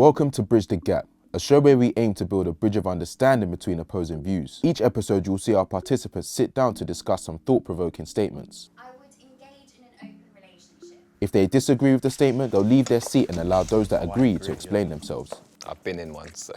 Welcome to Bridge the Gap, a show where we aim to build a bridge of understanding between opposing views. Each episode you'll see our participants sit down to discuss some thought-provoking statements. I would engage in an open relationship. If they disagree with the statement, they'll leave their seat and allow those that agree to explain themselves. I've been in one, so.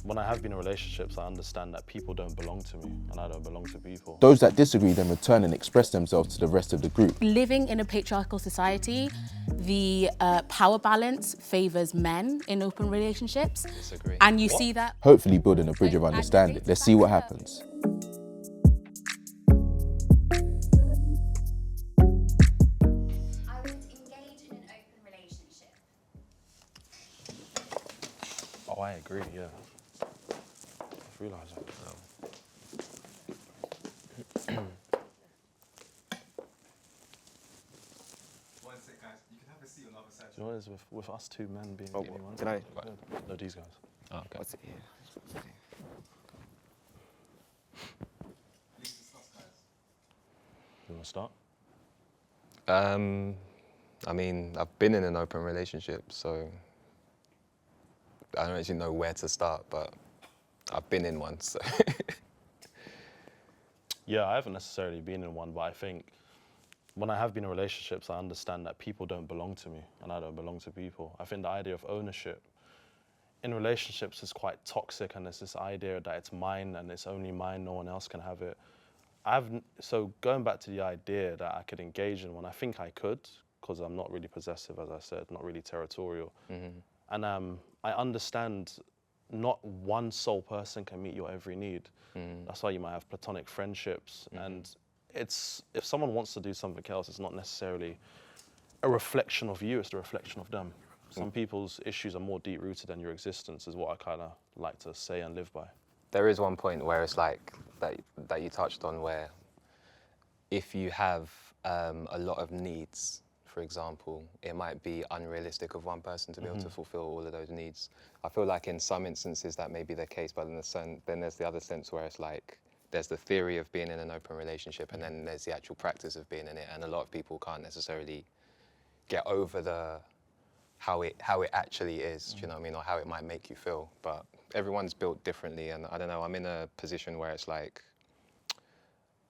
When I have been in relationships, I understand that people don't belong to me and I don't belong to people. Those that disagree then return and express themselves to the rest of the group. Living in a patriarchal society, the power balance favours men in open relationships. Disagree. And you see that. Hopefully building a bridge of understanding. Let's see what happens. I would engage in an open relationship. Oh, I agree, yeah. I've realised that. One sec, guys. You can have a seat on the other side. Do you know what it is with us two men being Oh, the only ones? can I- No, these guys. Oh, okay. Please discuss, guys. You want to start? I mean, I've been in an open relationship, so I don't actually know where to start, but I've been in one, so. Yeah, I haven't necessarily been in one, but I think when I have been in relationships, I understand that people don't belong to me and I don't belong to people. I think the idea of ownership in relationships is quite toxic, and there's this idea that it's mine and it's only mine, no one else can have it. So going back to the idea that I could engage in one, I think I could, because I'm not really possessive, as I said, not really territorial. And I understand not one sole person can meet your every need. That's why you might have platonic friendships. And if someone wants to do something else, it's not necessarily a reflection of you, it's the reflection of them. Some people's issues are more deep-rooted than your existence, is what I kind of like to say and live by. There is one point where it's like, that you touched on, where if you have a lot of needs, for example, it might be unrealistic of one person to be able to fulfill all of those needs. I feel like in some instances that may be the case, but then there's the other sense where it's like, there's the theory of being in an open relationship, and then there's the actual practice of being in it, and a lot of people can't necessarily get over how it actually is, do you know what I mean, or how it might make you feel. But everyone's built differently, and I don't know, I'm in a position where it's like,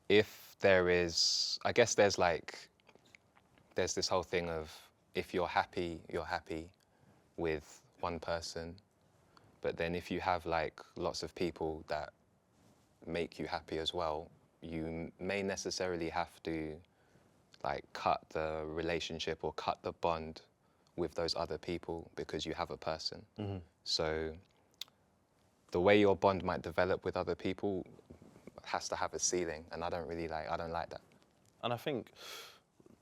if there is, I guess there's this whole thing of, if you're happy with one person, but then if you have like lots of people that make you happy as well, you may necessarily have to like cut the relationship or cut the bond with those other people because you have a person. So the way your bond might develop with other people has to have a ceiling, and I don't like that. And I think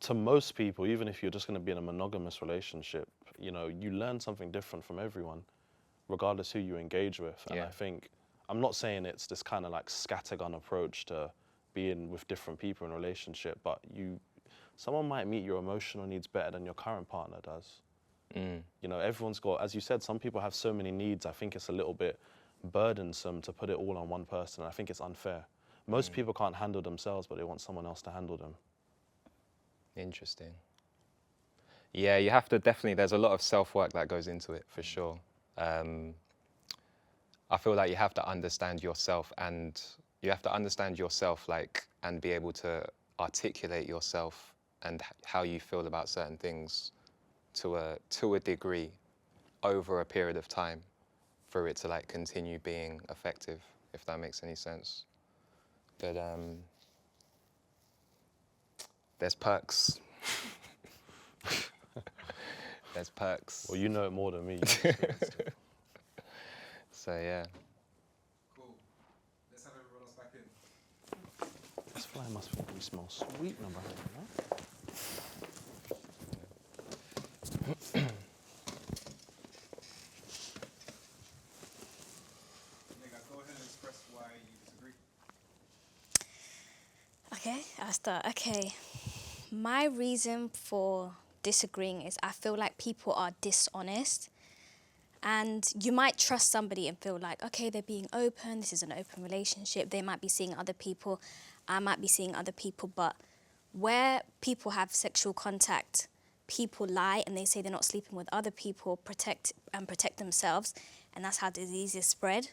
to most people, even if you're just going to be in a monogamous relationship, you know, you learn something different from everyone, regardless who you engage with. And I think, I'm not saying it's this kind of like scattergun approach to being with different people in a relationship, but someone might meet your emotional needs better than your current partner does. You know, everyone's got, as you said, some people have so many needs. I think it's a little bit burdensome to put it all on one person. I think it's unfair. Most people can't handle themselves, but they want someone else to handle them. Interesting. Yeah, you have to definitely, there's a lot of self-work that goes into it, for sure. I feel like you have to understand yourself, and you have to understand yourself, like, and be able to articulate yourself and how you feel about certain things to a degree over a period of time for it to like continue being effective, if that makes any sense. But there's perks. There's perks. Well, you know it more than me. So yeah. Cool. Let's have everyone else back in. This fly must really smell sweet, number one, Nigga, go ahead and express why you disagree. Okay, I'll start. Okay. My reason for disagreeing is I feel like people are dishonest. And you might trust somebody and feel like, okay, they're being open, this is an open relationship, they might be seeing other people, I might be seeing other people, but where people have sexual contact people lie and they say they're not sleeping with other people, protect themselves, and that's how diseases spread.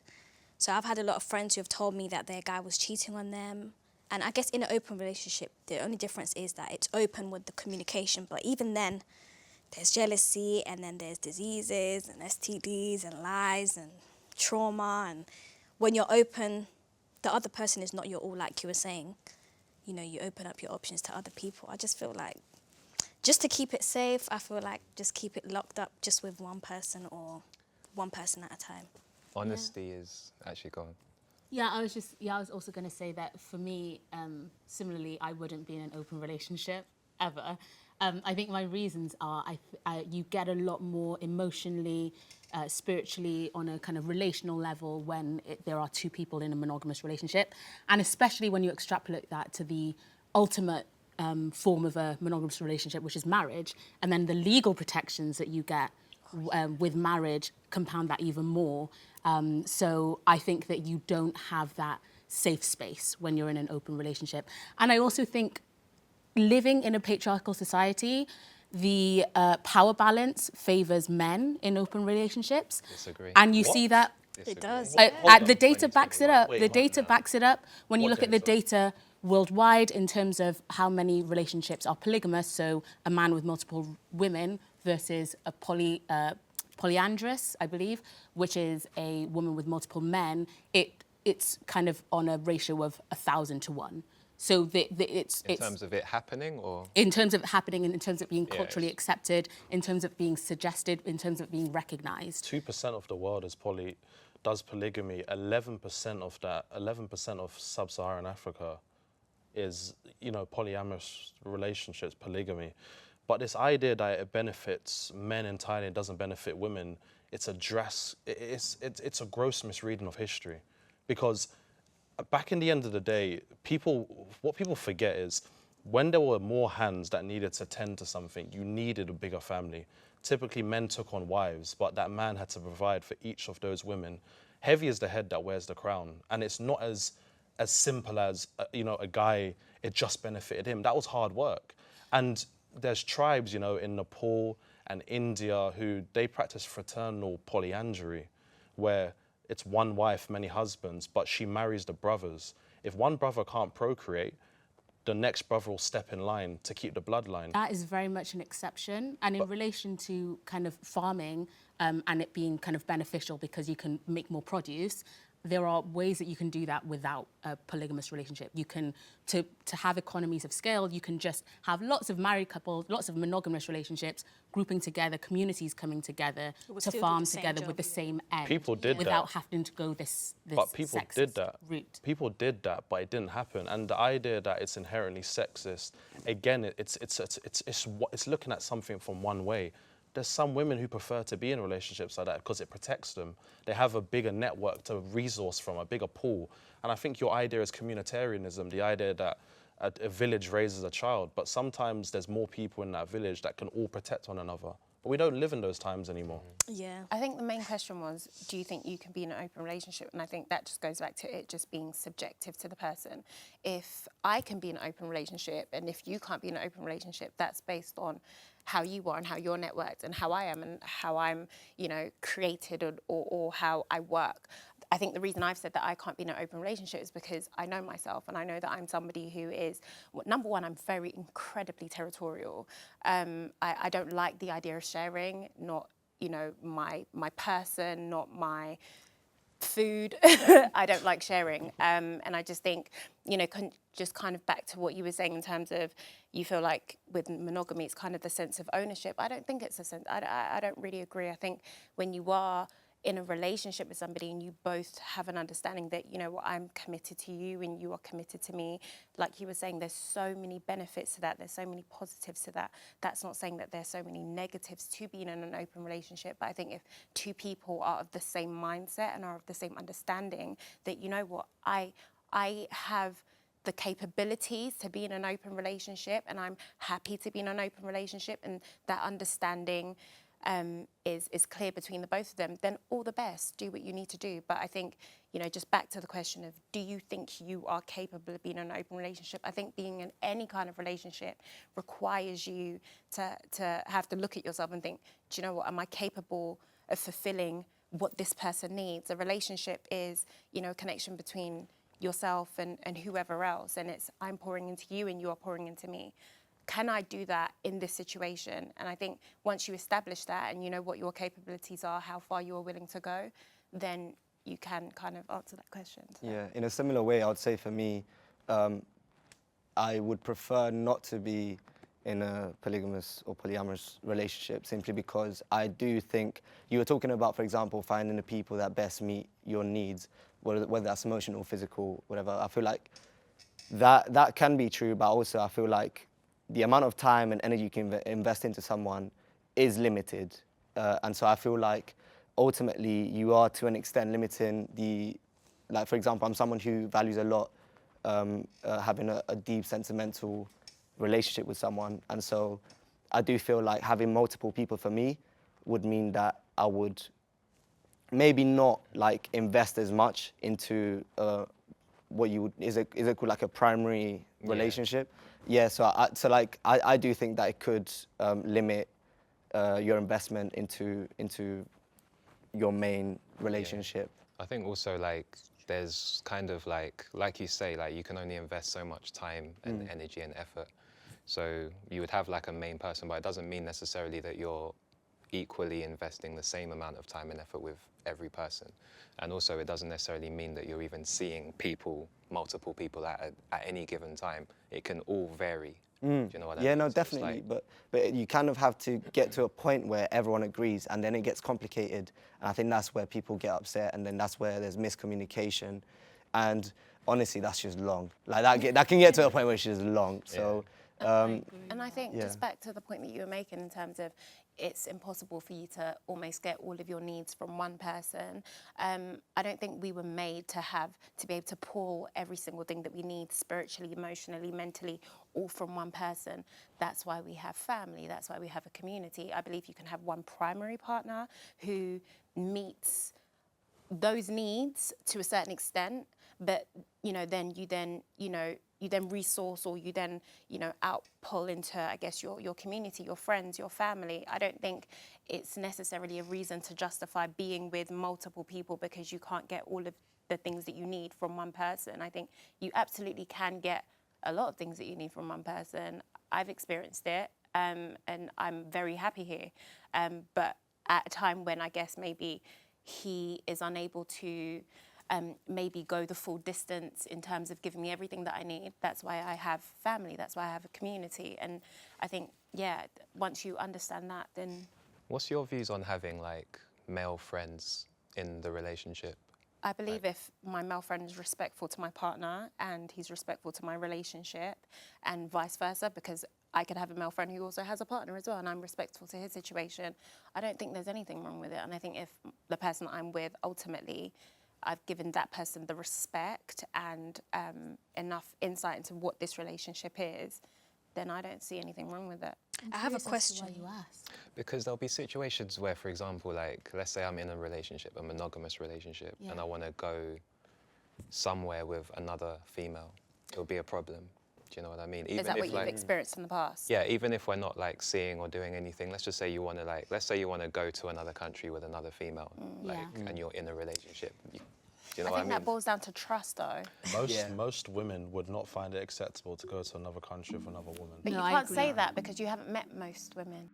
So I've had a lot of friends who have told me that their guy was cheating on them. And I guess in an open relationship, the only difference is that it's open with the communication. But even then, there's jealousy, and then there's diseases and STDs and lies and trauma. And when you're open, the other person is not your all, like you were saying. You know, you open up your options to other people. I just feel like, just to keep it safe, I feel like just keep it locked up just with one person or one person at a time. Honesty is actually gone. Yeah, I was also going to say that for me, similarly, I wouldn't be in an open relationship ever. I think my reasons are you get a lot more emotionally, spiritually, on a kind of relational level when there are two people in a monogamous relationship. And especially when you extrapolate that to the ultimate form of a monogamous relationship, which is marriage, and then the legal protections that you get with marriage compound that even more. So I think that you don't have that safe space when you're in an open relationship. And I also think living in a patriarchal society, the power balance favors men in open relationships. Disagree. And you see that. It does. The data backs it up. Wait, The data backs it up. When you What look at the data? data worldwide in terms of how many relationships are polygamous, so a man with multiple women versus a polyandrous, I believe, which is a woman with multiple men, it's kind of on a ratio of 1,000 to 1. So it's In terms of it happening, or? in terms of it happening, and in terms of being Yeah, culturally it's- accepted, in terms of being suggested, in terms of being recognised. 2% of the world does polygamy. 11% of that, 11% of sub-Saharan Africa is, polyamorous relationships, polygamy. But this idea that it benefits men entirely, it doesn't benefit women, it's a gross misreading of history. Because back in the end of the day, what people forget is when there were more hands that needed to tend to something, you needed a bigger family. Typically, men took on wives, but that man had to provide for each of those women. Heavy is the head that wears the crown, and it's not as simple as a guy. It just benefited him. That was hard work, and there's tribes, in Nepal and India who they practice fraternal polyandry, where it's one wife, many husbands, but she marries the brothers. If one brother can't procreate, the next brother will step in line to keep the bloodline. That is very much an exception. And in relation to kind of farming and it being kind of beneficial because you can make more produce, there are ways that you can do that without a polygamous relationship. You can, to have economies of scale, you can just have lots of married couples, lots of monogamous relationships, grouping together, communities coming together would to still do farm the same together job, with the yeah. same end. People did without that. having to go this But people sexist did that. route. People did that, but it didn't happen. And the idea that it's inherently sexist, again, it's looking at something from one way. There's some women who prefer to be in relationships like that because it protects them. They have a bigger network to resource from, a bigger pool. And I think your idea is communitarianism, the idea that a village raises a child, but sometimes there's more people in that village that can all protect one another. But we don't live in those times anymore. Yeah. I think the main question was, do you think you can be in an open relationship? And I think that just goes back to it just being subjective to the person. If I can be in an open relationship and if you can't be in an open relationship, that's based on how you are and how you're networked and how I am and how I'm, created or how I work. I think the reason I've said that I can't be in an open relationship is because I know myself and I know that I'm somebody who is, number one, I'm very incredibly territorial. I don't like the idea of sharing, not, my person, not my food. I don't like sharing. And I just think, just kind of back to what you were saying in terms of you feel like with monogamy, it's kind of the sense of ownership. I don't think it's a sense, I don't really agree. I think when you are in a relationship with somebody and you both have an understanding that, I'm committed to you and you are committed to me, like you were saying, there's so many benefits to that. There's so many positives to that. That's not saying that there's so many negatives to being in an open relationship. But I think if two people are of the same mindset and are of the same understanding that, I have the capabilities to be in an open relationship and I'm happy to be in an open relationship, and that understanding is clear between the both of them, then all the best, do what you need to do. But I think, you know, just back to the question of, do you think you are capable of being in an open relationship? I think being in any kind of relationship requires you to have to look at yourself and think, do you know what, am I capable of fulfilling what this person needs? A relationship is, you know, a connection between yourself and whoever else, and it's, I'm pouring into you and you are pouring into me. Can I do that in this situation? And I think once you establish that and you know what your capabilities are, how far you are willing to go, then you can kind of answer that question. So. Yeah, in a similar way, I would say for me, I would prefer not to be in a polygamous or polyamorous relationship, simply because I do think, you were talking about, for example, finding the people that best meet your needs, whether that's emotional, physical, whatever. I feel like that can be true, but also I feel like the amount of time and energy you can invest into someone is limited. And so I feel like ultimately you are, to an extent, limiting the, like, for example, I'm someone who values a lot having a deep sentimental relationship with someone. And so I do feel like having multiple people for me would mean that I would maybe not like invest as much into what you would, is it called like a primary relationship? Yeah, so I do think that it could limit your investment into your main relationship. Yeah. I think also like there's kind of like you say, like you can only invest so much time and energy and effort. So you would have like a main person, but it doesn't mean necessarily that you're equally investing the same amount of time and effort with every person. And also it doesn't necessarily mean that you're even seeing people, multiple people at any given time. It can all vary. Do you know what I mean? Yeah, no, So definitely. like, but you kind of have to get to a point where everyone agrees, and then it gets complicated. And I think that's where people get upset, and then that's where there's miscommunication. And honestly, that's just long. Like that can get to a point where it's just long. So. And I think just back to the point that you were making in terms of it's impossible for you to almost get all of your needs from one person. I don't think we were made to be able to pull every single thing that we need spiritually, emotionally, mentally, all from one person. That's why we have family. That's why we have a community. I believe you can have one primary partner who meets those needs to a certain extent, but then you then resource, or you then outpull into, I guess, your community, your friends, your family. I don't think it's necessarily a reason to justify being with multiple people because you can't get all of the things that you need from one person. I think you absolutely can get a lot of things that you need from one person. I've experienced it, and I'm very happy here. But at a time when I guess maybe he is unable to maybe go the full distance in terms of giving me everything that I need. That's why I have family. That's why I have a community. And I think, once you understand that, then... What's your views on having like male friends in the relationship? I believe if my male friend is respectful to my partner and he's respectful to my relationship, and vice versa, because I could have a male friend who also has a partner as well and I'm respectful to his situation, I don't think there's anything wrong with it. And I think if the person I'm with, ultimately, I've given that person the respect and enough insight into what this relationship is, then I don't see anything wrong with it. I have a question. Why you ask? Because there'll be situations where, for example, like, let's say I'm in a relationship, a monogamous relationship, and I want to go somewhere with another female. It'll be a problem. Do you know what I mean? Even is that what if, you've like, experienced in the past? Yeah, even if we're not like seeing or doing anything, let's just say you want to let's say you want to go to another country with another female, and you're in a relationship. Do you know I what I think mean? that boils down to trust, though. Most women would not find it acceptable to go to another country with another woman. But you can't say that because you haven't met most women.